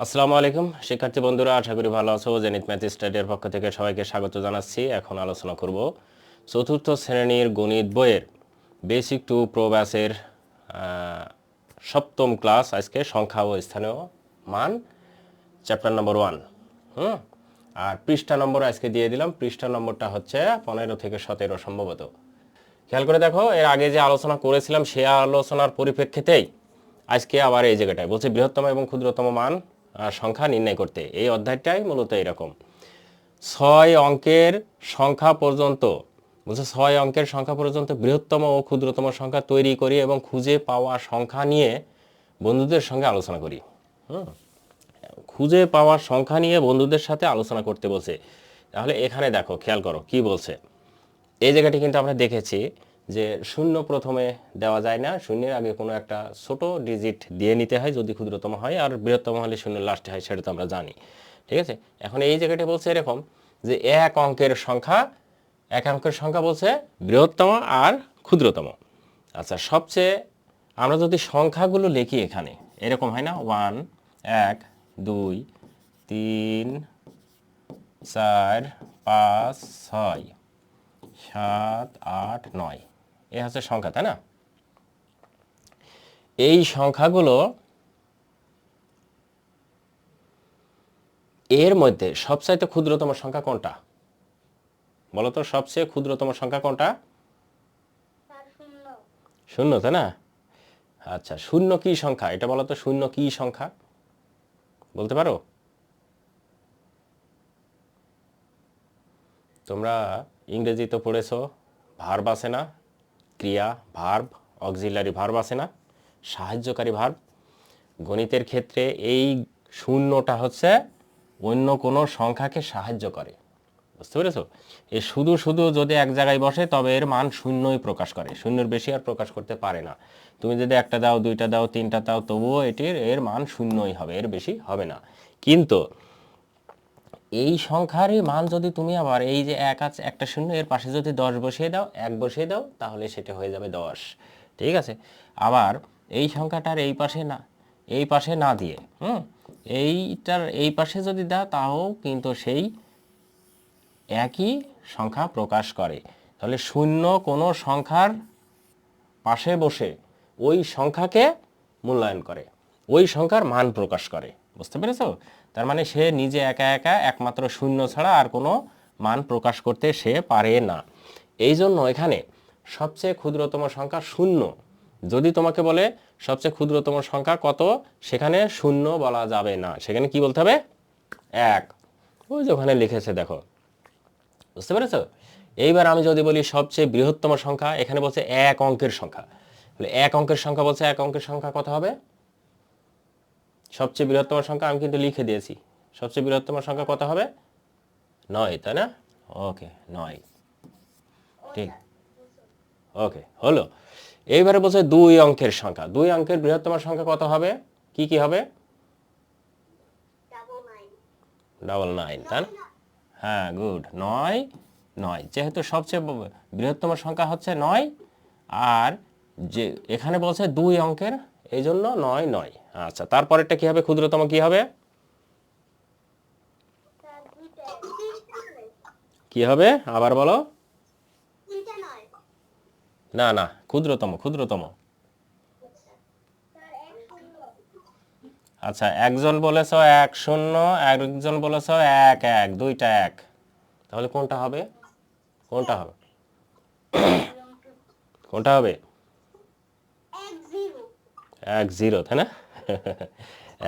আসসালামু আলাইকুম শিক্ষার্থী বন্ধুরা, আশা করি ভালো আছো। জেনিথ ম্যাথ স্টাডির পক্ষ থেকে সবাইকে স্বাগত জানাচ্ছি। এখন আলোচনা করব চতুর্থ শ্রেণীর গণিত বইয়ের বেসিক টু প্রো ব্যাচের সপ্তম ক্লাস, আজকে সংখ্যা ও স্থানীয় মান, চ্যাপ্টার নম্বর 1। আর পৃষ্ঠা নম্বর আজকে দিয়ে দিলাম। পৃষ্ঠা নম্বরটা হচ্ছে 15 থেকে 17 সম্ভবত। খেয়াল করে দেখো, এর আগে যে আলোচনা করেছিলাম সে আলোচনার পরিপ্রেক্ষিতেই আজকে আবার এই জায়গাটায় বলছে বৃহত্তম এবং ক্ষুদ্রতম মান সংখ্যা নির্ণয় করতে। এই অধ্যায়টাই মূলত এরকম 6 অঙ্কের সংখ্যা পর্যন্ত, বলছে 6 অঙ্কের সংখ্যা পর্যন্ত বৃহত্তম ও ক্ষুদ্রতম সংখ্যা তৈরি করি এবং খুঁজে পাওয়া সংখ্যা নিয়ে বন্ধুদের সঙ্গে আলোচনা করি। খুঁজে পাওয়ার সংখ্যা নিয়ে বন্ধুদের সাথে আলোচনা করতে বলছে। তাহলে এখানে দেখো, খেয়াল করো কি বলছে। এই জায়গাটি কিন্তু আমরা দেখেছি যে শূন্য প্রথমে দেওয়া যায় না, শূন্যের আগে কোনো একটা ছোট ডিজিট দিয়ে নিতে হয় যদি ক্ষুদ্রতম হয়, আর বৃহত্তম হলে শূন্য লাস্টে হয়, সেটা তো আমরা জানি। ঠিক আছে, এখন এই জায়গাটি বলছে এরকম যে এক অঙ্কের সংখ্যা বলছে বৃহত্তম আর ক্ষুদ্রতম। আচ্ছা, সবচেয়ে আমরা যদি সংখ্যাগুলো লিখি এখানে এরকম হয় না, 1 1 2 3 4 5 6 7 8 9, এ হচ্ছে সংখ্যা, তাই না? এই সংখ্যাগুলো এর মধ্যে সবচাইতে ক্ষুদ্রতম সংখ্যা কোনটা বলো তো? সবচেয়ে ক্ষুদ্রতম সংখ্যা কোনটা? শূন্য, তাই না? আচ্ছা, শূন্য কি সংখ্যা এটা বলো তো? শূন্য কি সংখ্যা বলতে পারো? তোমরা ইংরেজি তো পড়েছো, ভার্ব আছে না, ক্রিয়া, ভার্ব, অক্সিলারি ভার্ব আছে না, সাহায্যকারী ভার্ব। গণিতের ক্ষেত্রে এই শূন্যটা হচ্ছে অন্য কোনো সংখ্যাকে সাহায্য করে, বুঝতে পেরেছো? এ শুধু শুধু যদি এক জায়গায় বসে তবে এর মান শূন্যই প্রকাশ করে, শূন্যের বেশি আর প্রকাশ করতে পারে না। তুমি যদি একটা দাও, দুইটা দাও, তিনটা দাও, তবুও এর মান শূন্যই হবে, এর বেশি হবে না। কিন্তু এই সংখ্যারই মান যদি তুমি আবার এই যে এক আছে, একটা শূন্য, এর পাশে যদি 10 বসিয়ে দাও, 1 বসিয়ে দাও, তাহলে সেটা হয়ে যাবে 10। ঠিক আছে, আবার এই সংখ্যাটার এই পাশে না দিয়ে এইটার এই পাশে যদি দাও, তাও কিন্তু সেই একই সংখ্যা প্রকাশ করে। তাহলে শূন্য কোনো সংখ্যার পাশে বসে ওই সংখ্যাকে মূল্যায়ন করে, ওই সংখ্যার মান প্রকাশ করে, বুঝতে পেরেছো? তার মানে সে নিজে একা একা একমাত্র শূন্য ছাড়া আর কোনো মান প্রকাশ করতে সে পারে না। এই জন্য এখানে সবচেয়ে ক্ষুদ্রতম সংখ্যা শূন্য। যদি তোমাকে বলে সবচেয়ে ক্ষুদ্রতম সংখ্যা কত, সেখানে শূন্য বলা যাবে না, সেখানে কি বলতে হবে? 1। ওই যে ওখানে লিখেছে দেখো, বুঝতে পেরেছো? এইবার আমি যদি বলি সবচেয়ে বৃহত্তম সংখ্যা, এখানে বলছে এক অঙ্কের সংখ্যা, তাহলে এক অঙ্কের সংখ্যা বলছে, এক অঙ্কের সংখ্যা কত হবে? সবচেয়ে বৃহত্তম সংখ্যা আমি কিন্তু লিখে দিয়েছি, সবচেয়ে বৃহত্তম সংখ্যা কত হবে? 9, তাই না? ওকে, 9। ঠিক, ওকে, হলো। এইবারে বলছে দুই অঙ্কের সংখ্যা, দুই অঙ্কের বৃহত্তম সংখ্যা কত হবে? কি কি হবে? 9, তাই না? হ্যাঁ, গুড, 9 9। যেহেতু সবচেয়ে বৃহত্তম সংখ্যা হচ্ছে 9, আর যে এখানে বলছে দুই অঙ্কের, এই জন্য 9 9। আচ্ছা, তারপরেরটা কি হবে? ক্ষুদ্রতম কি হবে? কি হবে আবার বলো? না না, ক্ষুদ্রতম ক্ষুদ্রতম। আচ্ছা, একজন বলেছ 1 0, একজন বলেছ 1 1, দুইটা 1, তাহলে কোনটা হবে? কোনটা হবে? কোনটা হবে? 1 0, তাই না?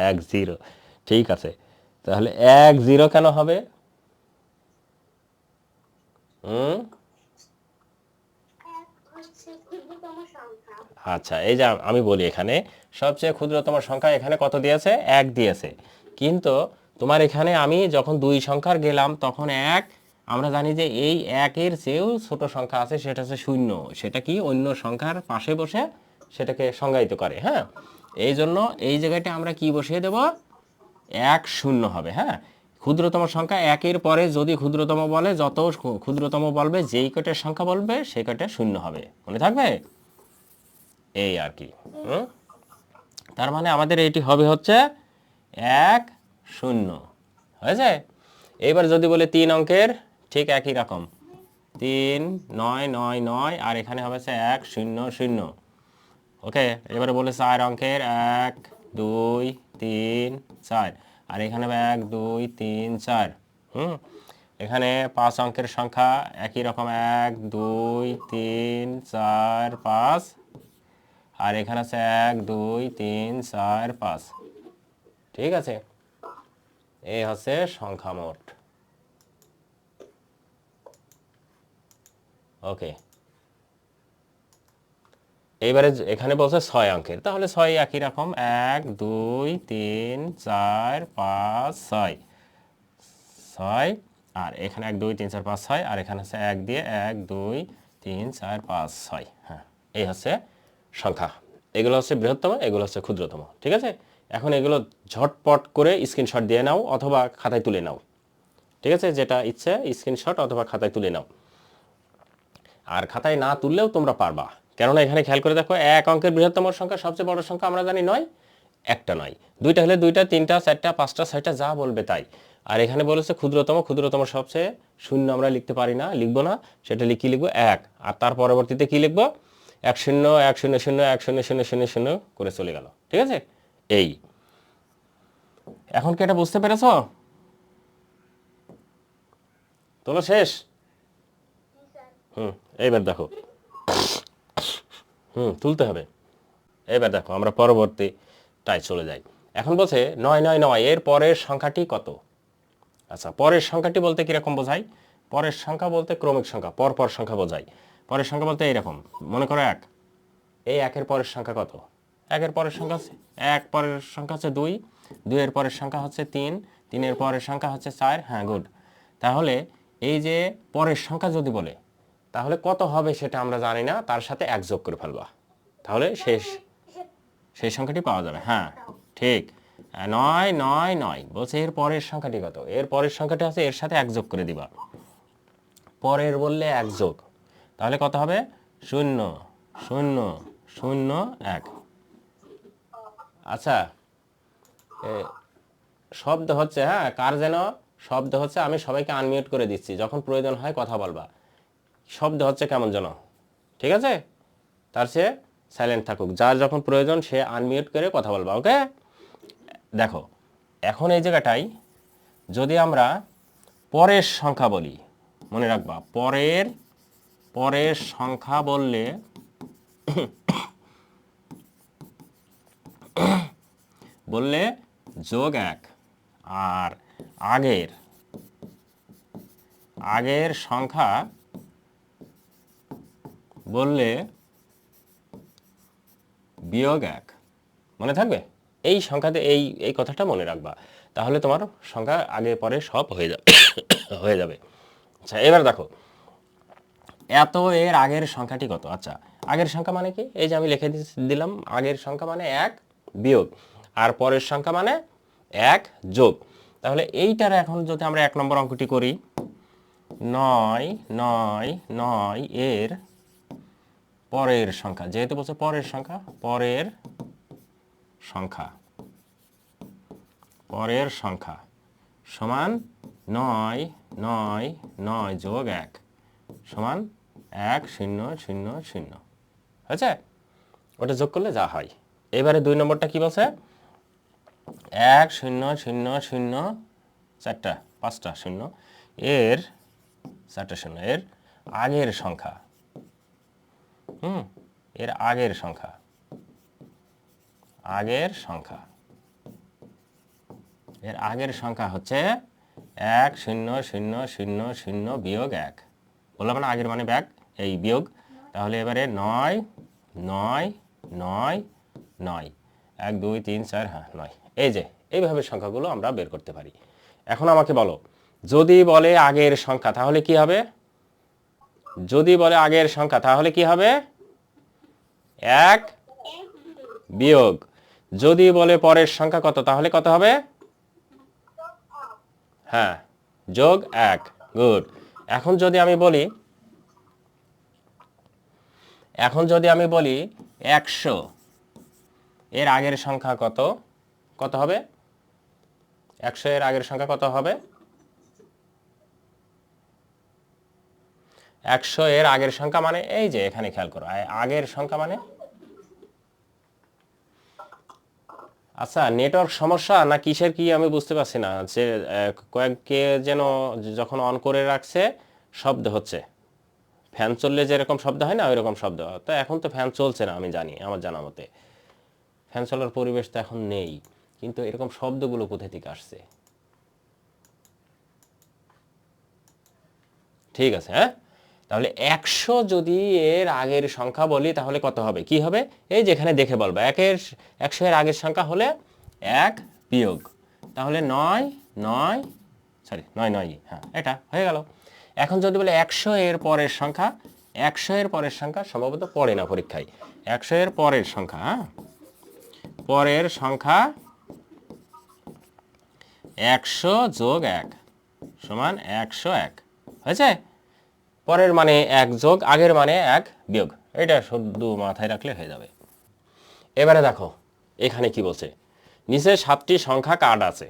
1 0, ঠিক আছে। তাহলে 1 0 কেন হবে? আচ্ছা, এই যে আমি বলি এখানে সবচেয়ে ক্ষুদ্রতম সংখ্যা এখানে কত দিয়েছে? 1 দিয়েছে। কিন্তু তোমার এখানে আমি যখন দুই সংখ্যার গেলাম তখন আমরা জানি যে এই 1-এর চেয়েও ছোট সংখ্যা আছে, সেটা হচ্ছে 0। সেটা কি অন্য সংখ্যার পাশে বসে সেটাকে সংজ্ঞায়িত করে। হ্যাঁ, এই জন্য এই জায়গাটা আমরা কি বসিয়ে দেব? 1 0 হবে। হ্যাঁ, ক্ষুদ্রতম সংখ্যা 1-এর পরে যদি ক্ষুদ্রতম বলে, যত ক্ষুদ্রতম বলবে, যেই কয়টার সংখ্যা বলবে সেই কয়টা 0 হবে, মনে থাকবে? এই আর কি। তার মানে আমাদের এটি হবে হচ্ছে 1 শূন্য হয়েছে। এবার যদি বলে 3 অঙ্কের ঠিক একই রকম 3 9 9 9 আর এখানে হবে 1 0 0। ওকে, এবারে বলে 4 অঙ্কের 1 2 3 4 আর এখানে হবে 1 2 3 4। এখানে 5 অঙ্কের সংখ্যা একই রকম 1 2 3 4 5 আর এখানে আছে 1 2 3 4 5। ঠিক আছে, এই হচ্ছে সংখ্যা মোট। ওকে, এইবারে এখানে বলছে 6 অঙ্কের, তাহলে 6 একই রকম 1 2 3 4 5 6 6 আর এখানে 1 2 3 4 5 6 আর এখানে আছে 1 দিয়ে 1 2 3 4 5 6। হ্যাঁ, এই হচ্ছে সংখ্যা। এগুলো হচ্ছে বৃহত্তম, এগুলো হচ্ছে ক্ষুদ্রতম। ঠিক আছে, এখন এগুলো ঝটপট করে স্ক্রিনশট দিয়ে নাও অথবা খাতায় তুলে নাও। ঠিক আছে, যেটা ইচ্ছে স্ক্রিনশট অথবা খাতায় তুলে নাও। আর খাতায় না তুললেও তোমরা পারবা, কেননা এখানে খেয়াল করে দেখো 1 অঙ্কের বৃহত্তম সংখ্যা সবচেয়ে বড় সংখ্যা আমরা জানি 9, একটা নয়, 2টা হলে 2টা 3টা 4টা 5টা 6টা যা বলবে তাই। আর এখানে বলেছে ক্ষুদ্রতম, ক্ষুদ্রতম সবচেয়ে শূন্য আমরা লিখতে পারি না, লিখবো না, সেটা লিখবো 1 আর তার পরবর্তীতে কি লিখবো 1 0 1 0 0 1 0 0 0 0 করে চলে গেল। ঠিক আছে, এই এখন কি এটা বুঝতে পেরেছো? তোলো শেষ? এইবার দেখো, তুলতে হবে। এবার দেখো আমরা পরবর্তীটায় চলে যাই। এখন বলছে 9 9 9 এর পরের সংখ্যাটি কত? আচ্ছা, পরের সংখ্যাটি বলতে কিরকম বোঝায়? পরের সংখ্যা বলতে ক্রমিক সংখ্যা, পরপর সংখ্যা বোঝায়। পরের সংখ্যা বলতে এইরকম, মনে করো 1, এই 1-এর পরের সংখ্যা কত? 1-এর পরের সংখ্যা হচ্ছে 1, পরের সংখ্যা হচ্ছে 2, 2-এর পরের সংখ্যা হচ্ছে 3, 3-এর পরের সংখ্যা হচ্ছে 4। হ্যাঁ, গুড। তাহলে এই যে পরের সংখ্যা যদি বলে তাহলে কত হবে সেটা আমরা জানি না, তার সাথে 1 যোগ করে ফেলবা, তাহলে সেই সংখ্যাটি পাওয়া যাবে। হ্যাঁ, ঠিক, 9 9 9 বলছে এর পরের সংখ্যাটি কত? এর পরের সংখ্যাটি আছে এর সাথে 1 যোগ করে দিবা। পরের বললে 1 যোগ, তাহলে কত হবে? 0 0 0 1। আচ্ছা, শব্দ হচ্ছে, হ্যাঁ, কার যেন শব্দ হচ্ছে, আমি সবাইকে আনমিউট করে দিচ্ছি, যখন প্রয়োজন হয় কথা বলবা। শব্দ হচ্ছে কেমন যেন, ঠিক আছে? তার সে সাইলেন্ট থাকুক, যার যখন প্রয়োজন সে আনমিউট করে কথা বলবা। ওকে, দেখো এখন এই জায়গাটাই যদি আমরা পরের সংখ্যা বলি, মনে রাখবা পরের সংখ্যা বললে যোগ 1 আর আগের সংখ্যা বললে বিয়োগ 1। মনে থাকবে এই সংখ্যাতে, এই কথাটা মনে রাখবা, তাহলে তোমার সংখ্যা আগে পরে সব হয়ে যাবে হয়ে যাবে। আচ্ছা, এবার দেখো এত এর আগের সংখ্যাটি কত? আচ্ছা, আগের সংখ্যা মানে কি? এই যে আমি লিখে দিলাম, আগের সংখ্যা মানে 1 বিয়োগ আর পরের সংখ্যা মানে 1 যোগ। তাহলে এইটার এখন যদি আমরা 1 নম্বর অঙ্কটি করি, 9 9 9 এর পরের সংখ্যা, যেহেতু বলছে পরের সংখ্যা, পরের সংখ্যা সমান 9 9 9 যোগ 1 সমান 1 0 0 0। হয়েছে? ওটা যোগ করলে যা হয়। এবারে 2 নম্বরটা কি বলছে? 1 0 0 0 4টা 5টা 0 এর 4টা 0 এর আগের সংখ্যা, এর আগের সংখ্যা এর আগের সংখ্যা হচ্ছে 1 0 0 0 0 বিয়োগ 1। বললাম না আগের মানে ব্যাক, এই বিয়োগ। তাহলে এবারে 9 9 9 9 1 2 3 4, হ্যাঁ 9। এই যে এইভাবে সংখ্যাগুলো আমরা বের করতে পারি। এখন আমাকে বলো, যদি বলে আগের সংখ্যা তাহলে কি হবে? যদি বলে আগের সংখ্যা তাহলে কি হবে? 1 বিয়োগ। যদি বলে পরের সংখ্যা কত তাহলে কত হবে? হ্যাঁ, যোগ 1। গুড। এখন যদি আমি বলি 100 এর আগের সংখ্যা কত? কত হবে? 100 এর আগের সংখ্যা কত হবে? 100 এর আগের সংখ্যা মানে এই যে এখানে খেয়াল করো, আগের সংখ্যা মানে, আচ্ছা নেটওয়ার্ক সমস্যা না কিসের কি আমি বুঝতে পারছি না, যে কয়েককে যেন যখন অন করে রাখছে শব্দ হচ্ছে, ফ্যান চললে যেরকম শব্দ হয় না ওই রকম শব্দ। তো এখন তো ফ্যান চলছে না, আমি জানি, আমার জানা মতে ফ্যান চলার পরিবেশ তো এখন নেই, কিন্তু এরকম শব্দগুলো কোথা থেকে আসছে? ঠিক আছে, হ্যাঁ, তাহলে 100 যদি এর আগের সংখ্যা বলি তাহলে কত হবে, কি হবে? এই যেখানে দেখে বলবো, 100 এর আগের সংখ্যা হলে 1 বিয়োগ, তাহলে 9 9 সরি 9 9, হ্যাঁ এটা হয়ে গেল। এখন যদি বলে 100 এর পরের সংখ্যা, 100 এর পরের সংখ্যা সম্ভবত পড়ে না পরীক্ষায়, 100 এর পরের সংখ্যা, হ্যাঁ পরের সংখ্যা 100 যোগ 1 সমান 101, হয়েছে? পরের মানে 1 যোগ আগের মানে 1 বিয়োগ, এটা শুধু মাথায় রাখলে হয়ে যাবে। এবারে দেখো এখানে কি বলছে, নিচে 7টি সংখ্যা কার্ড আছে,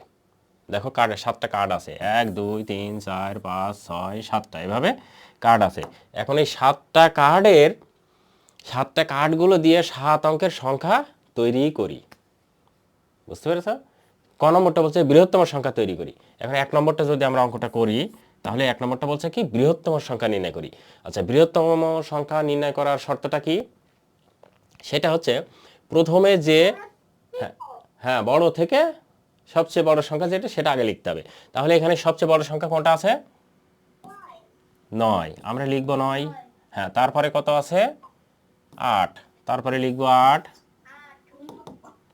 দেখো কার্ডে 7টা কার্ড আছে, 1 2 3 4 5 6 7টা এভাবে কার্ড আছে। এখন এই 7টা কার্ডগুলো দিয়ে 7 অঙ্কের সংখ্যা তৈরি করি, বুঝতে পেরেছ? ক নম্বরটা বলছে বৃহত্তম সংখ্যা তৈরি করি। এখন 1 নম্বরটা যদি আমরা অঙ্কটা করি তাহলে 1 নম্বরটা বলছে কি বৃহত্তম সংখ্যা নির্ণয় করি। আচ্ছা বৃহত্তম সংখ্যা নির্ণয় করার শর্তটা কি? সেটা হচ্ছে প্রথমে যে, হ্যাঁ হ্যাঁ বড় থেকে সবচেয়ে বড় সংখ্যা যেটা সেটা আগে লিখতে হবে। তাহলে এখানে সবচেয়ে বড় সংখ্যা কোনটা আছে? 9, আমরা লিখব 9। হ্যাঁ তারপরে কত আছে? 8, তারপরে লিখব 8,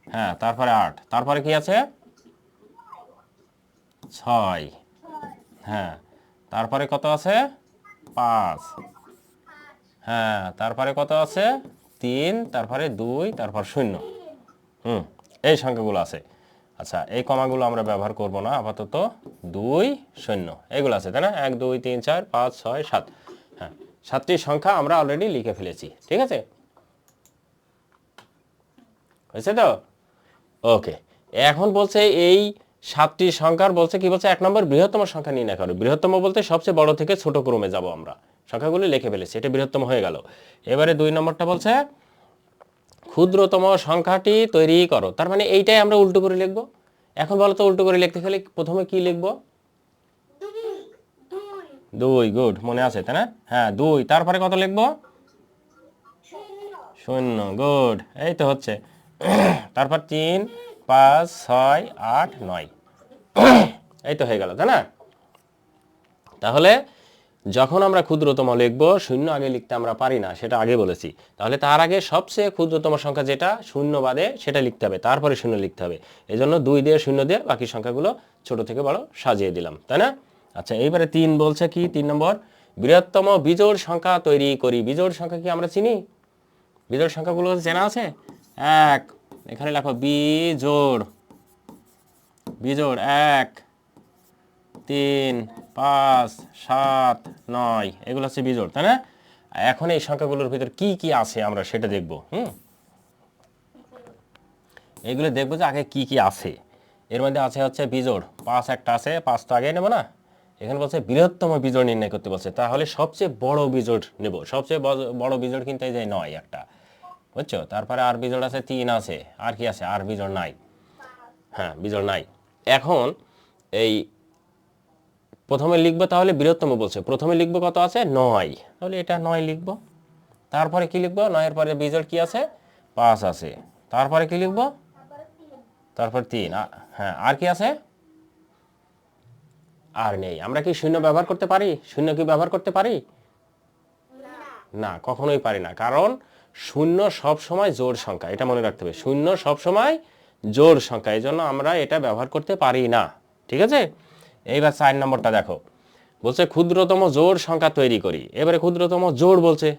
হ্যাঁ তারপরে 8, তারপরে কি আছে? 6, হ্যাঁ তারপরে কত আছে? 5, হ্যাঁ তারপরে কত আছে? 3, তারপরে 2, তারপর 0। এই সংখ্যাগুলো আছে। আচ্ছা এই কমাগুলো আমরা ব্যবহার করব না আপাতত, 2 0 এগুলো আছে তাই না, 1 2 3 4 5 6 7, হ্যাঁ 7টি সংখ্যা আমরা অলরেডি লিখে ফেলেছি, ঠিক আছে? হয়েছে তো? ওকে, এখন বলছে এই 7টি সংখ্যার বলছে কি বলছে, 1 নম্বর বৃহত্তম সংখ্যা নির্ণয় করো। বৃহত্তম বলতে সবচেয়ে বড় থেকে ছোট ক্রমে যাব, আমরা সংখ্যাগুলো লিখে ফেলেছি, এটা বৃহত্তম হয়ে গেল। এবারে 2 নম্বরটা বলছে ক্ষুদ্রতম সংখ্যাটি তৈরি করো, তার মানে এইটাই আমরা উল্টো করে লিখব। এখন বলো তো উল্টো করে লিখতে গেলে প্রথমে কি লিখব? 2, গুড, মনে আছে তাই না? হ্যাঁ 2, তারপরে কত লিখব? 0, গুড, এই তো হচ্ছে। তারপর 3 5 6 8 9, এই তো হয়ে গেল তাই না? তাহলে যখন আমরা ক্ষুদ্রতম লিখব, 0 আগে লিখতে আমরা পারি না, সেটা আগে বলেছি। তাহলে তার আগে সবচেয়ে ক্ষুদ্রতম সংখ্যা যেটা 0 বাদে সেটা লিখতে হবে, তারপরে 0 লিখতে হবে। এই জন্য 2 দিয়ে 0 দিয়ে বাকি সংখ্যাগুলো ছোট থেকে বড় সাজিয়ে দিলাম, তাই না? আচ্ছা এইবারে 3 বলছে কি, 3 নম্বর বৃহত্তম বিজোড় সংখ্যা তৈরি করি। বিজোড় সংখ্যা কি আমরা চিনি? বিজোড় সংখ্যাগুলো চেনা আছে? 1, এখানে লেখো বিজোড়, বিজোড় 1 3 5 7 9, এগুলো হচ্ছে বিজোড় তাই না? এখন এই সংখ্যাগুলোর ভিতর কি কি আছে আমরা সেটা দেখব। এগুলো দেখবো যে আগে কি কি আছে। এর মধ্যে আছে হচ্ছে বিজোড় 5, একটা আছে, 5 তো আগে নেব না। এখানে বলছে বৃহত্তম বিজোড় নির্ণয় করতে বলছে, তাহলে সবচেয়ে বড় বিজোড় নেব। সবচেয়ে বড় বিজোড় কিন্তু এই যে 9 একটা, বুঝছো? তারপরে আর বিজোড় আছে 3 আছে, আর কি আছে? আর বিজোড় নাই, হ্যাঁ বিজোড় নাই। এখন এই প্রথমে লিখবো, তাহলে বৃহত্তম বলছে, প্রথমে লিখবো কত আছে? 9, তাহলে এটা 9 লিখবো। তারপরে কি লিখবো? 9 এর পরে বিজোড় কি আছে? 5 আছে। তারপরে কি লিখবো? তারপর 3, হ্যাঁ আর কি আছে? আর নেই। আমরা কি 0 ব্যবহার করতে পারি? 0 কি ব্যবহার করতে পারি? না, কখনোই পারি না, কারণ 0 সব সময় জোড় সংখ্যা, এটা মনে রাখতে হবে। 0 সব সময় জোড় সংখ্যা, এই জন্য আমরা এটা ব্যবহার করতে পারি না, ঠিক আছে? এইবার 4 নম্বরটা দেখো, বলছে ক্ষুদ্রতম জোড় সংখ্যা তৈরি করি। এবারে ক্ষুদ্রতম জোড় বলছে,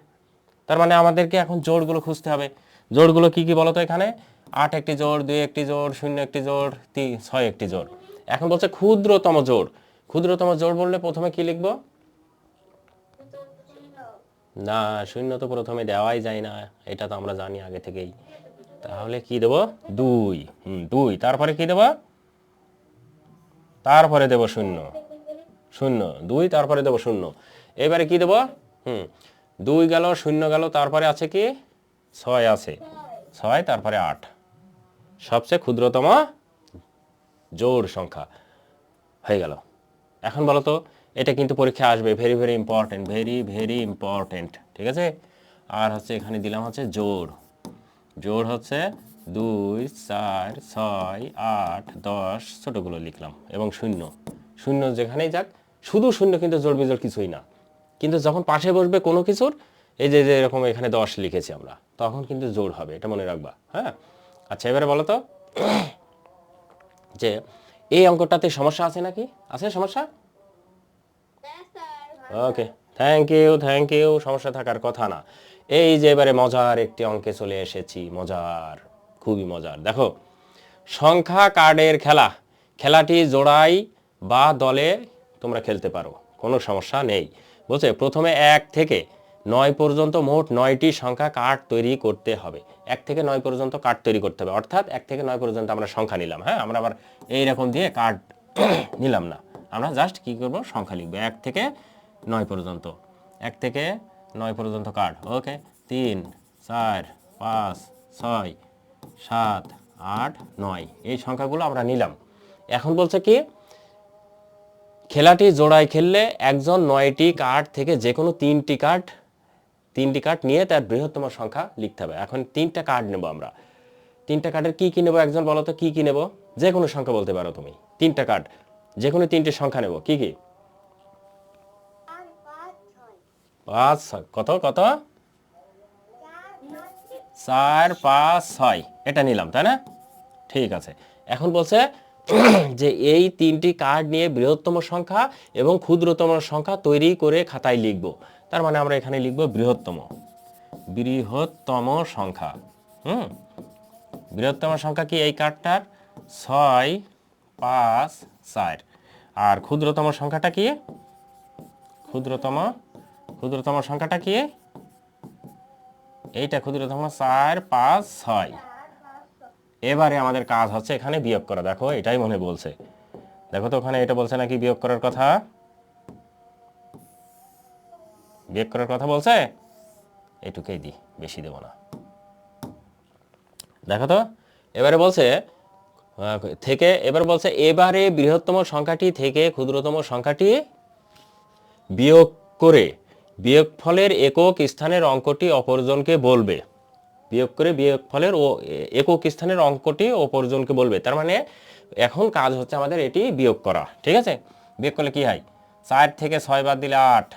তার মানে আমাদেরকে এখন জোড়গুলো খুঁজতে হবে। জোড়গুলো কি কি বলতো? এখানে 8 একটি জোড়, 2 একটি জোড়, 0 একটি জোড়, 6 একটি জোড়। এখন বলছে ক্ষুদ্রতম জোড়। ক্ষুদ্রতম জোড় বললে প্রথমে কি লিখবো? না, 0 তো প্রথমে দেওয়াই যায় না, এটা তো আমরা জানি আগে থেকেই। তাহলে কি দেবো? 2, 2, তারপরে কি দেবো? তারপরে দেব শূন্য, শূন্য 2 তারপরে দেব শূন্য। এবারে কি দেব? 2 গেল, শূন্য গেল, তারপরে আছে কি 6 আছে, 6 তারপরে 8, সবচেয়ে ক্ষুদ্রতম জোড় সংখ্যা হয়ে গেল। এখন বলো তো, এটা কিন্তু পরীক্ষা আসবে, very very important, very very important, ঠিক আছে? আর হচ্ছে এখানে দিলাম হচ্ছে জোড়, জোড় হচ্ছে 2 4 6 8 10, ছোটগুলো লিখলাম, এবং শূন্য, শূন্য যেখানেই যাক, শুধু শূন্য কিন্তু জোড় বিজোড় কিছুই না। কিন্তু যখন পাশে বসবে কোনো কিছুর, এই যে যে এরকম এখানে 10 লিখেছি আমরা, তখন কিন্তু জোড় হবে, এটা মনে রাখবা, হ্যাঁ? আচ্ছা, এবারে বলো তো যে এই অঙ্কটাতে সমস্যা আছে নাকি? আছে সমস্যা? ওকে, থ্যাংক ইউ, থ্যাংক ইউ। সমস্যা থাকার কথা না। এই যে এবারে মজার একটি অঙ্কে চলে এসেছি, মজার, খুবই মজার। দেখো, সংখ্যা কার্ডের খেলা, খেলাটি জোড়াই বা দলে তোমরা খেলতে পারো, কোনো সমস্যা নেই। বলছে প্রথমে 1 থেকে 9 পর্যন্ত মোট 9টি সংখ্যা কার্ড তৈরি করতে হবে। 1 থেকে 9 পর্যন্ত কার্ড তৈরি করতে হবে, অর্থাৎ 1 থেকে 9 পর্যন্ত আমরা সংখ্যা নিলাম, হ্যাঁ? আমরা আবার এইরকম দিয়ে কার্ড নিলাম না, আমরা জাস্ট কি করব, সংখ্যা লিখবো 1 থেকে 9 পর্যন্ত, 1 থেকে 9 পর্যন্ত কার্ড। ওকে, 3 4 5 6 7 8 9, এই সংখ্যাগুলো আমরা নিলাম। এখন বলছে কি, খেলাটি জোড়ায় খেললে একজন 9টি কার্ড থেকে যে কোনো 3টি কার্ড নিয়ে তার বৃহত্তম সংখ্যা লিখতে হবে। এখন 3টা কার্ড নেব আমরা, 3টা কার্ডের কি কি নেব একজন বলো তো, কি কি নেব? যে কোনো সংখ্যা বলতে পারো তুমি, 3টা কার্ড, যে কোনো 3টে সংখ্যা নেব, কি কি? 5 6, কত কত? 4 5 6, এটা নিলাম, তাই না? ঠিক আছে। এখন বলছে যে এই 3টি কার্ড নিয়ে বৃহত্তম সংখ্যা এবং ক্ষুদ্রতম সংখ্যা তৈরি করে খাতায় লিখব। তার মানে আমরা এখানে লিখব বৃহত্তম, বৃহত্তম সংখ্যা। বৃহত্তম সংখ্যা কি এই কার্ডটার? 6 5 4। আর ক্ষুদ্রতম সংখ্যাটা কি? ক্ষুদ্রতম সংখ্যাটা কি? এইটা ক্ষুদ্রতম 4 5 6। এবারে আমাদের কাজ হচ্ছে এখানে বিয়োগ করা। দেখো, এটাই মনে বলছে, দেখো তো ওখানে এটা বলছে নাকি বিয়োগ করার কথা? বিয়োগ করার কথা বলছে? এটুকুই দিই, বেশি দেব না। দেখো তো, এবারে বলছে থেকে, এবার বলছে এবারে বৃহত্তম সংখ্যাটি থেকে ক্ষুদ্রতম সংখ্যাটি বিয়োগ করে বিয়োগফলের একক স্থানের অঙ্কটি অপরজনকে বলবে। বিয়োগ করে বিয়োগফলের একক স্থানের অঙ্কটি অপরজনকে বলবে। তার মানে এখন কাজ হচ্ছে আমাদের এটি বিয়োগ করা, ঠিক আছে? বিয়োগ করলে কি হয়? 4 থেকে 6 বাদ দিলে 8,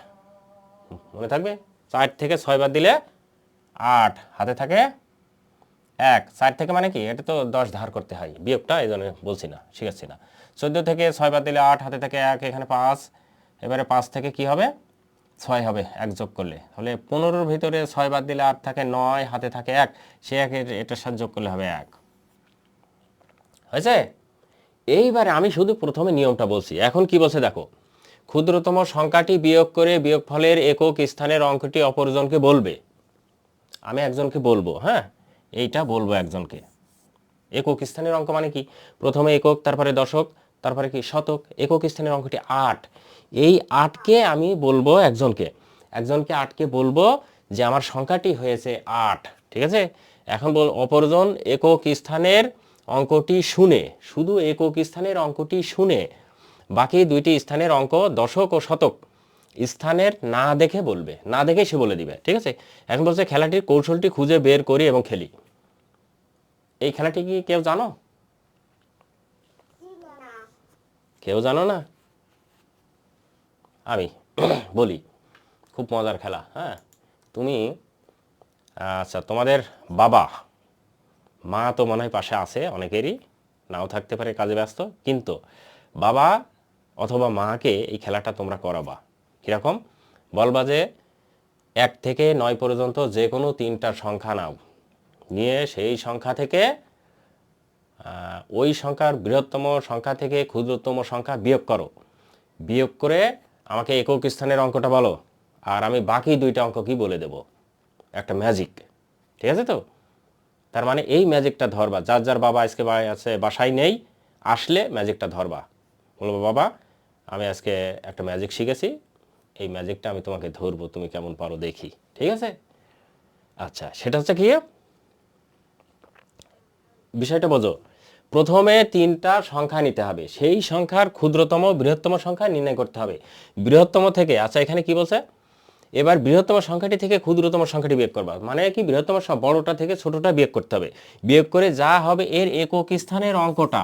মনে থাকবে? 4 থেকে 6 বাদ দিলে 8, হাতে থাকে 1। 4 থেকে মানে কি, এটা তো 10 ধার করতে হয় বিয়োগটা, এই জন্য বলছি না, শিখাচ্ছি না। 14 থেকে 6 বাদ দিলে 8, হাতে থাকে 1, এখানে 5। এবারে 5 থেকে কি হবে? 6 হবে 1 যোগ করলে, তাহলে 15-র ভিতরে 6 বাদ দিলে 8 থাকে 9, হাতে থাকে 1, সে 1 এটার সাথে যোগ করলে হবে 1। হয়েছে? এইবারে আমি শুধু প্রথমে নিয়মটা বলছি, এখন কি বলছে দেখো, ক্ষুদ্রতম সংখ্যাটি বিয়োগ করে বিয়োগফলের একক স্থানের অঙ্কটি অপরজনকে বলবে। আমি একজনকে বলবো, হ্যাঁ, এইটা বলবো একজনকে। একক স্থানের অঙ্ক মানে কি, প্রথমে একক, তারপরে দশক, তারপরে কি শতক। একক স্থানের অঙ্কটি 8, এই 8কে আমি বলবো একজনকে, 8কে বলবো যে আমার সংখ্যাটি হয়েছে 8, ঠিক আছে? এখন অপরজন একক স্থানের অঙ্কটি শুনে, শুধু একক স্থানের অঙ্কটি শুনে বাকি 2টি স্থানের অঙ্ক দশক ও শতক স্থানের না দেখে বলবে, না দেখে সে বলে দিবে, ঠিক আছে? এখন বলছে খেলাটির কৌশলটি খুঁজে বের করি এবং খেলি। এই খেলাটি কি কেউ জানো? কেউ জানো না? আমি বলি, খুব মজার খেলা, হ্যাঁ? তুমি, আচ্ছা, তোমাদের বাবা মা তো মনে হয় পাশে আছে, অনেকেরই নাও থাকতে পারে, কাজে ব্যস্ত, কিন্তু বাবা অথবা মাকে এই খেলাটা তোমরা করাবা। কীরকম? বলবা যে 1 থেকে 9 পর্যন্ত যে কোনো 3টা সংখ্যা নাও, নিয়ে সেই সংখ্যা থেকে ওই সংখ্যার বৃহত্তম সংখ্যা থেকে ক্ষুদ্রতম সংখ্যা বিয়োগ করো, বিয়োগ করে আমাকে একক স্থানের অঙ্কটা বলো, আর আমি বাকি 2টা অঙ্ক কি বলে দেব, একটা ম্যাজিক, ঠিক আছে তো? তার মানে এই ম্যাজিকটা ধরবা, যার যার বাবা আজকে আছে বাসায় নেই, আসলে ম্যাজিকটা ধরবা, বলবো বাবা আমি আজকে একটা ম্যাজিক শিখেছি, এই ম্যাজিকটা আমি তোমাকে ধরবো, তুমি কেমন পারো দেখি, ঠিক আছে? আচ্ছা, সেটা হচ্ছে কি, বিষয়টা বোঝো। প্রথমে 3টা সংখ্যা নিতে হবে, সেই সংখ্যার ক্ষুদ্রতম বৃহত্তম সংখ্যা নির্ণয় করতে হবে। বৃহত্তম থেকে, আচ্ছা এখানে কি বলছে, এবার বৃহত্তম সংখ্যাটি থেকে ক্ষুদ্রতম সংখ্যাটি বিয়োগ করবা, মানে কি বৃহত্তম বড়টা থেকে ছোটটা বিয়োগ করতে হবে। বিয়োগ করে যা হবে এর একক স্থানের অঙ্কটা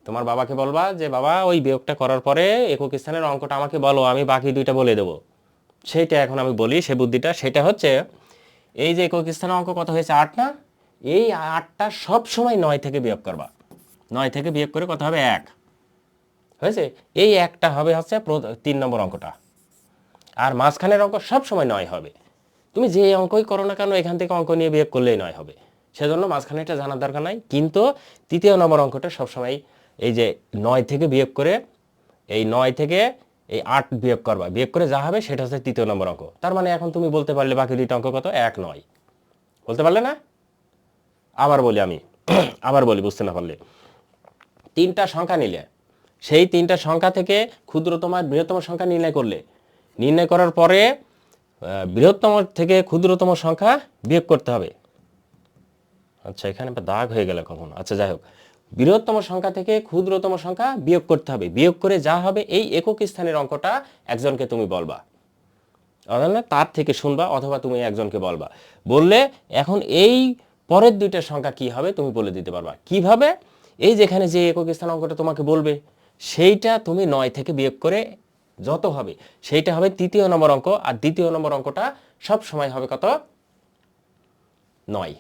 তোমার বাবাকে বলবা যে বাবা ওই বিয়োগটা করার পরে একক স্থানের অঙ্কটা আমাকে বলো, আমি বাকি 2টা বলে দেবো। সেইটা এখন আমি বলি, সে বুদ্ধিটা, সেটা হচ্ছে এই যে একক স্থানের অঙ্ক কত হয়েছে 8 না, এই 8টা সব সময় 9 থেকে বিয়োগ করবা। 9 থেকে বিয়োগ করে কত হবে 1 হয়েছে। এই একটা হবে হচ্ছে 3 নম্বর অঙ্কটা, আর মাঝখানের অঙ্ক সব সময় 9 হবে। তুমি যে অঙ্কই করো না কেন এখান থেকে অঙ্ক নিয়ে বিয়োগ করলেই 9 হবে, সেজন্য মাঝখানে এটা জানার দরকার নাই। কিন্তু 3য় নম্বর অঙ্কটা সবসময় এই যে 9 থেকে বিয়োগ করে, এই 9 থেকে এই 8 বিয়োগ করবা, বিয়োগ করে যা হবে সেটা হচ্ছে 3য় নম্বর অঙ্ক। তার মানে এখন তুমি বলতে পারলে বাকি 2টা অঙ্ক কত, 1 9, বলতে পারলে না? আবার বলি আমি আবার বলি বুঝতে না পারলে, 3টা সংখ্যা নিলে সেই 3টা সংখ্যা থেকে ক্ষুদ্রতম আর বৃহত্তম সংখ্যা নির্ণয় করলে, নির্ণয় করার পরে বৃহত্তম থেকে ক্ষুদ্রতম সংখ্যা বিয়োগ করতে হবে। আচ্ছা এখানে দাগ হয়ে গেল কখন, আচ্ছা যাই হোক, বৃহত্তম সংখ্যা থেকে ক্ষুদ্রতম সংখ্যা বিয়োগ করতে হবে, বিয়োগ করে যা হবে এই একক স্থানের অঙ্কটা একজনকে তুমি বলবা, তার থেকে শুনবা অথবা তুমি একজনকে বলবা। বললে এখন এই পরের 2টা সংখ্যা কি হবে তুমি বলে দিতে পারবা। কিভাবে? এই যেখানে যে একক স্থান অঙ্কটা তোমাকে বলবে সেইটা তুমি 9 থেকে বিয়োগ করে যত হবে সেইটা হবে 3য় নম্বর অঙ্ক, আর 2য় নম্বর অঙ্কটা সব সময় হবে কত, 9।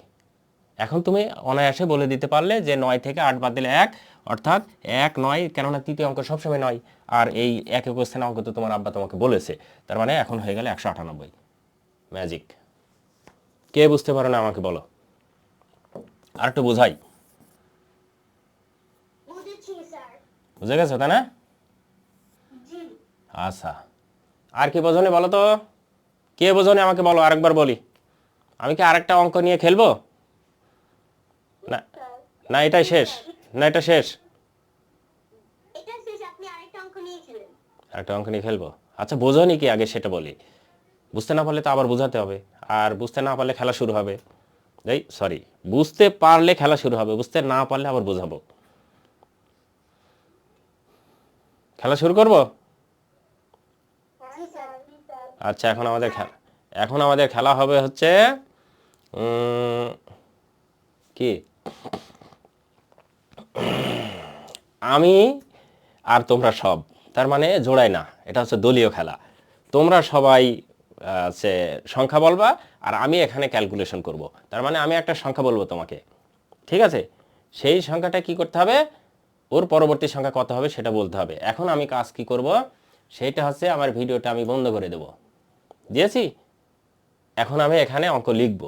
এখন তুমি অনায়াসে বলে দিতে পারলে যে 9 থেকে 8 বাদ দিলে 1, অর্থাৎ 1 9, কেননা 3য় অঙ্ক সবসময় 9, আর এই একক স্থানের অঙ্ক তো তোমার আব্বা তোমাকে বলেছে, তার মানে এখন হয়ে গেল 198। ম্যাজিক। কে বুঝতে পারো না আমাকে বলো, আর একটু বোঝাই। বুঝে গেছো তাই না? আচ্ছা, আর কি বোঝনি বলো তো, কে বোঝনি আমাকে বলো, আরেকবার বলি। আমি কি আরেকটা অঙ্ক নিয়ে খেলবো? না না, এটাই শেষ, না এটা শেষ, আরেকটা অঙ্ক নিয়ে খেলবো। আচ্ছা বোঝনি কি আগে সেটা বলি, বুঝতে না পারলে তো আবার বোঝাতে হবে, আর বুঝতে না পারলে খেলা শুরু হবে। এই সরি, বুঝতে পারলে খেলা শুরু হবে, বুঝতে না পারলে আবার বোঝাবো। খেলা শুরু করব? আচ্ছা এখন আমাদের খেলা হবে হচ্ছে কি, আমি আর তোমরা সব, তার মানে জোড়ায় না, এটা হচ্ছে দলীয় খেলা। তোমরা সবাই সে সংখ্যা বলবা আর আমি এখানে ক্যালকুলেশন করব। তার মানে আমি একটা সংখ্যা বলবো তোমাকে, ঠিক আছে? সেই সংখ্যাটা কি করতে হবে, ওর পরবর্তী সংখ্যা কত হবে সেটা বলতে হবে। এখন আমি কাজ কি করব, সেইটা হচ্ছে আমার ভিডিওটা আমি বন্ধ করে দেব, দিয়েছি। এখন আমি এখানে অঙ্ক লিখব,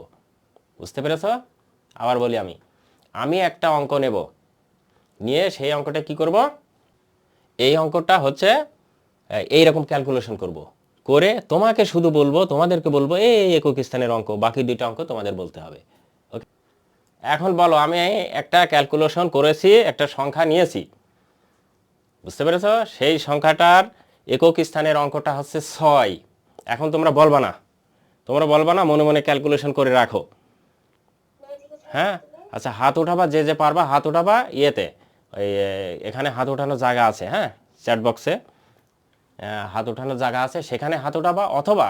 বুঝতে পেরেছ? আবার বলি, আমি একটা অঙ্ক নেব, নিয়ে সেই অঙ্কটা কি করব, এই অঙ্কটা হচ্ছে এইরকম ক্যালকুলেশন করব, করে তোমাকে শুধু বলবো, তোমাদেরকে বলবো এই একক স্থানের অঙ্ক, বাকি 2টা অঙ্ক তোমাদের বলতে হবে। ওকে, এখন বলো, আমি একটা ক্যালকুলেশন করেছি, একটা সংখ্যা নিয়েছি, বুঝতে পেরেছ? সেই সংখ্যাটার একক স্থানের অঙ্কটা হচ্ছে 6। এখন তোমরা বলবা না, মনে মনে ক্যালকুলেশন করে রাখো। হ্যাঁ, আচ্ছা হাত উঠাবা, যে যে পারবা হাত উঠাবা, ইয়েতে ওই এখানে হাত উঠানোর জায়গা আছে, হ্যাঁ চ্যাট বক্সে হাত উঠানোর জায়গা আছে, সেখানে হাত উঠাবা, অথবা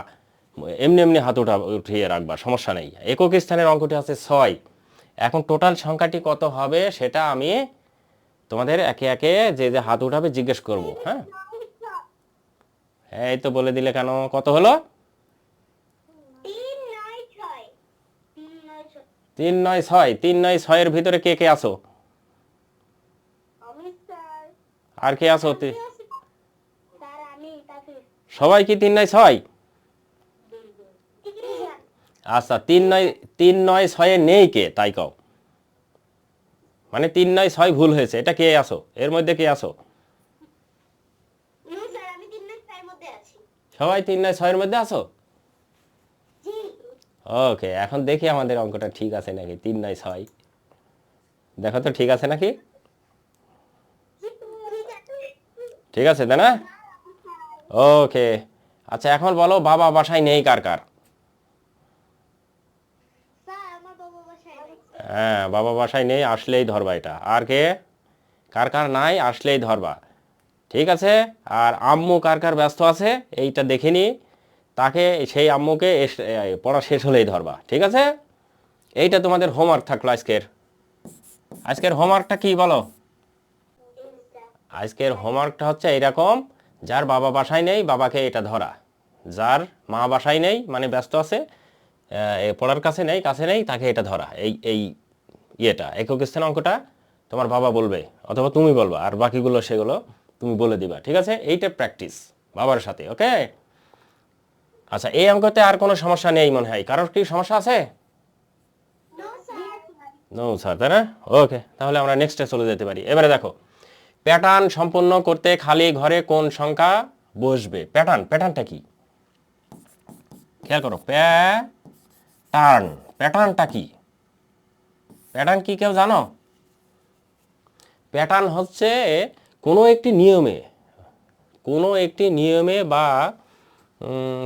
এমনি এমনি হাত উঠিয়ে রাখবা, সমস্যা নেই। একক স্থানের অঙ্কটি আছে 6। এখন টোটাল সংখ্যাটি কত হবে সেটা আমি তোমাদের একে একে যে যে হাত উঠাবে জিজ্ঞেস করব। হ্যাঁ, এই তো বলে দিলে কেন, কত হলো? 3 9 6, 3 9 6 এর ভিতরে কে কে আছো? আর কে আছো? সবাই কি 3 9 6? আচ্ছা, 3 9 6 নেই কে, তাই কও, মানে 3 9 6 ভুল হয়েছে, এটা কে আছো, এর মধ্যে কে আছো? সবাই 3 9 6 এর মধ্যে আছো? ওকে, এখন দেখি আমাদের অঙ্কটা ঠিক আছে নাকি। 3 9 6 দেখো তো ঠিক আছে নাকি। ঠিক আছে তাই না? ওকে, আচ্ছা এখন বলো বাবা বাসায় নেই কার কার? হ্যাঁ, বাবা বাসায় নেই, আসলেই ধরবা এটা। আর কে কার কার নাই, আসলেই ধরবা। ঠিক আছে, আর আম্মু কার কার ব্যস্ত আছে এইটা দেখে নি, তাকে সেই আম্মুকে পড়া শেষ হলেই ধরবা। ঠিক আছে, এইটা তোমাদের হোমওয়ার্ক থাকলো আজকের। আজকের হোমওয়ার্কটা কি বলো? আজকের হোমওয়ার্কটা হচ্ছে এইরকম, যার বাবা বাসায় নেই বাবাকে এটা ধরা, যার মা বাসায় নেই মানে ব্যস্ত আছে, পড়ার কাছে নেই তাকে এটা ধরা। এই এই ইয়েটা একক স্থান অঙ্কটা তোমার বাবা বলবে অথবা তুমি বলবা, আর বাকিগুলো সেগুলো তুমি বলে দিবা। ঠিক আছে, এইটা প্র্যাকটিস বাবার সাথে। ওকে, আচ্ছা এই অঙ্কতে আর কোনো সমস্যা নেই মনে হয়, কারোর কি সমস্যা আছে? নো স্যার, তাই না? ওকে, তাহলে আমরা নেক্সটে চলে যেতে পারি। এবারে দেখো, প্যাটার্ন সম্পূর্ণ করতে খালি ঘরে কোন সংখ্যা বসবে? প্যাটার্নটা কি খেয়াল করো। প্যাটার্নটা কি? প্যাটার্ন কি কেউ জানো? প্যাটার্ন হচ্ছে কোনো একটি নিয়মে বা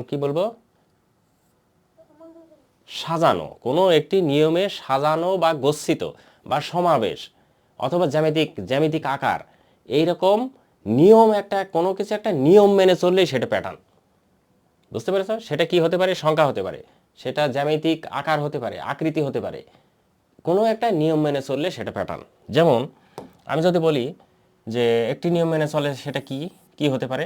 কি বলবো, সাজানো, কোনো একটি নিয়মে সাজানো বা গচ্ছিত বা সমাবেশ অথবা জ্যামিতিক আকার, এইরকম নিয়ম, কোনো কিছু একটা নিয়ম মেনে চললেই সেটা প্যাটার্ন। বুঝতে পেরেছ? সেটা কি হতে পারে? সংখ্যা হতে পারে, সেটা জ্যামিতিক আকার হতে পারে, আকৃতি হতে পারে, কোনো একটা নিয়ম মেনে চললে সেটা প্যাটার্ন। যেমন আমি যদি বলি যে একটি নিয়ম মেনে চলে, সেটা কি কি হতে পারে?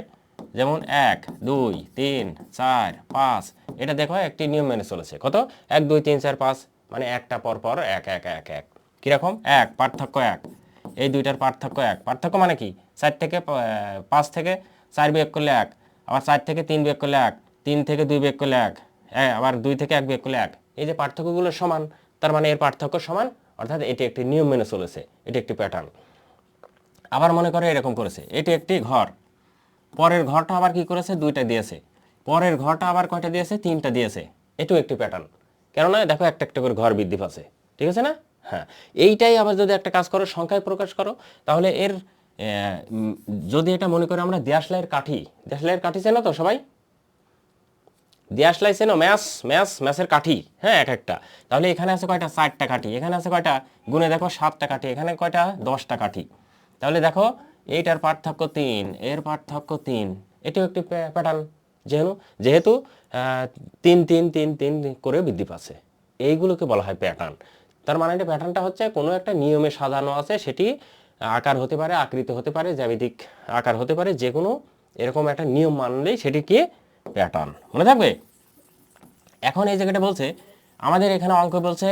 যেমন 1 2 3 4 5, এটা দেখো একটি নিয়ম মেনে চলেছে। কত? 1 2 3 4 5, মানে একটা পর পর 1 1 1 1। কীরকম? 1 পার্থক্য 1, এই দুইটার পার্থক্য 1। পার্থক্য মানে কি? 4 থেকে 5 থেকে 4 বিয়োগ করলে 1, আবার 4 থেকে 3 বিয়োগ করলে 1, 3 থেকে 2 বিয়োগ করলে 1, আবার 2 থেকে 1 বিয়োগ করলে 1। এই যে পার্থক্যগুলো সমান, তার মানে এর পার্থক্য সমান, অর্থাৎ এটি একটি নিয়ম মেনে চলেছে, এটি একটি প্যাটার্ন। আবার মনে করে এরকম করেছে, এটি একটি ঘর, পরের ঘরটা আবার কি করেছে? 2টা দিয়েছে, পরের ঘরটা আবার কয়টা দিয়েছে? 3টা দিয়েছে, এটাও একটি প্যাটার্ন। কেননা দেখো একটা একটা করে ঘর বৃদ্ধি পাচ্ছে। ঠিক আছে না? হ্যাঁ, এইটাই আবার যদি একটা কাজ করো, সংখ্যায় প্রকাশ করো, তাহলে এর যদি এটা মনে করো আমরা দেশলাইয়ের কাঠি চেনো তো সবাই? দেশলাই চেনো? ম্যাথের কাঠি, হ্যাঁ, এক একটা। তাহলে এখানে আছে কয়টা? 4টা কাঠি। এখানে আছে কয়টা? গুনে দেখো 7টা কাঠি। এখানে কয়টা? 10টা কাঠি। তাহলে দেখো এইটার পার্থক্য 3, এর পার্থক্য 3, এটাও একটি প্যাটার্ন। যেহেতু 3 3 3 3 করে বৃদ্ধি পাচ্ছে, এইগুলোকে বলা হয় প্যাটার্ন। তার মানে এটা প্যাটার্নটা হচ্ছে কোনো একটা নিয়মে সাজানো আছে, সেটি আকার হতে পারে, আকৃতি হতে পারে, জ্যামিতিক আকার হতে পারে, যে কোনো এরকম একটা নিয়ম মানলেই সেটি কি? প্যাটার্ন। মনে থাকবে? এখন এই জায়গাটা বলছে আমাদের এখানে অঙ্ক বলছে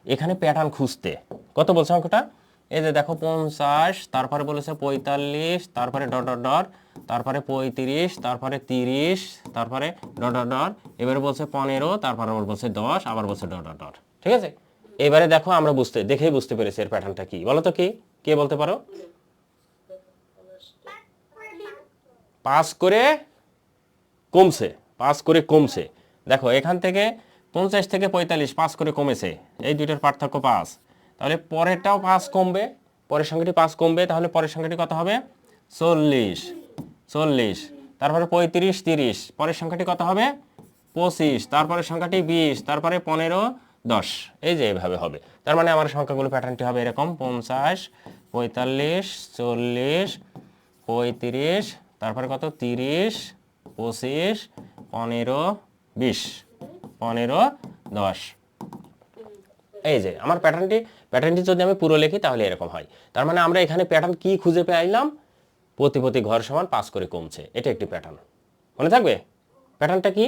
এখানে প্যাটার্ন খুঁজতে। কত বলছে অঙ্কটা? এই যে দেখো 50, তারপরে বলেছে 45, তারপরে ডট ডট ডট, তারপরে 35, তারপরে 30, তারপরে ডট ডট ডট, এবারে বলছে 15, তারপরে আবার বলছে 10, আবার বলছে ডট ডট ডট। ঠিক আছে, এবারে দেখো আমরা দেখেই বুঝতে পেরেছি এর প্যাটার্নটা কি। বলো তো কি? কে বলতে পারো? 5 করে কমছে, 5 করে কমছে। দেখো এখান থেকে 50 থেকে 45 5 করে কমেছে, এই দুইটার পার্থক্য 5। তাহলে পরেরটাও 5 কমবে, পরের সংখ্যাটি 5 কমবে, তাহলে পরের সংখ্যাটি কত হবে? 40। তারপরে 35 30, পরের সংখ্যাটি কত হবে? 25, তারপরে সংখ্যাটি 20, তারপরে 15 10। এই যে এভাবে হবে। তার মানে আমার সংখ্যাগুলো প্যাটার্নটি হবে এরকম: 50 45 40 35, তারপরে কত? 30 25 15 20 15 10। এই যে আমার প্যাটার্নটি যদি আমি পুরো লিখি তাহলে এরকম হয়। তার মানে আমরা এখানে প্যাটার্ন কি খুঁজে পেলাম? প্রতি ঘর সমান 5 করে কমছে, এটা একটি প্যাটার্ন। মনে থাকবে প্যাটার্নটা কি?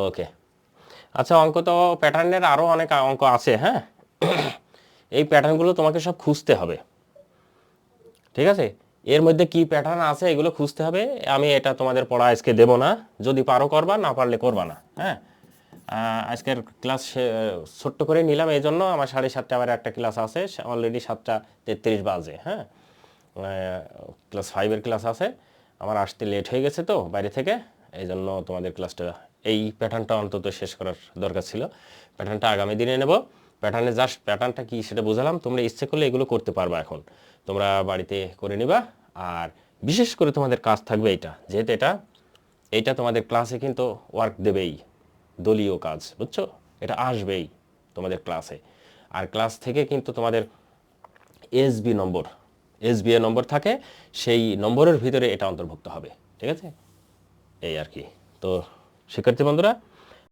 ওকে, আচ্ছা অঙ্ক তো প্যাটার্নের আরও অনেক অঙ্ক আছে, হ্যাঁ। এই প্যাটার্নগুলো তোমাকে সব খুঁজতে হবে। ঠিক আছে, এর মধ্যে কি প্যাটার্ন আছে এগুলো খুঁজতে হবে। আমি এটা তোমাদের পড়া আজকে দেবো না, যদি পারো করবা, না পারলে করবা না, হ্যাঁ। আজকের ক্লাস ছোট্ট করে নিলাম, এই জন্য আমার 7:30 আবার একটা ক্লাস আছে, অলরেডি 7:33 বাজে, হ্যাঁ। ক্লাস 5-এর ক্লাস আছে, আমার আসতে লেট হয়ে গেছে তো বাইরে থেকে, এই জন্য তোমাদের ক্লাসটা, এই প্যাটার্নটা অন্তত শেষ করার দরকার ছিল। প্যাটার্নটা আগামী দিনে নেব। প্যাটার্নটা কি সেটা বোঝালাম, তোমরা ইচ্ছে করলে এগুলো করতে পারবা। এখন তোমরা বাড়িতে করে নিবা, আর বিশেষ করে তোমাদের কাজ থাকবে এটা, যেহেতু এটা তোমাদের ক্লাসে কিন্তু ওয়ার্ক দেবেই, দলীয় কাজ, বুঝছো? এটা আসবেই তোমাদের ক্লাসে। আর ক্লাস থেকে কিন্তু তোমাদের এসবিএ নম্বর থাকে, সেই নম্বরের ভিতরে এটা অন্তর্ভুক্ত হবে, ঠিক আছে? এই আর কি। তো শিক্ষার্থী বন্ধুরা,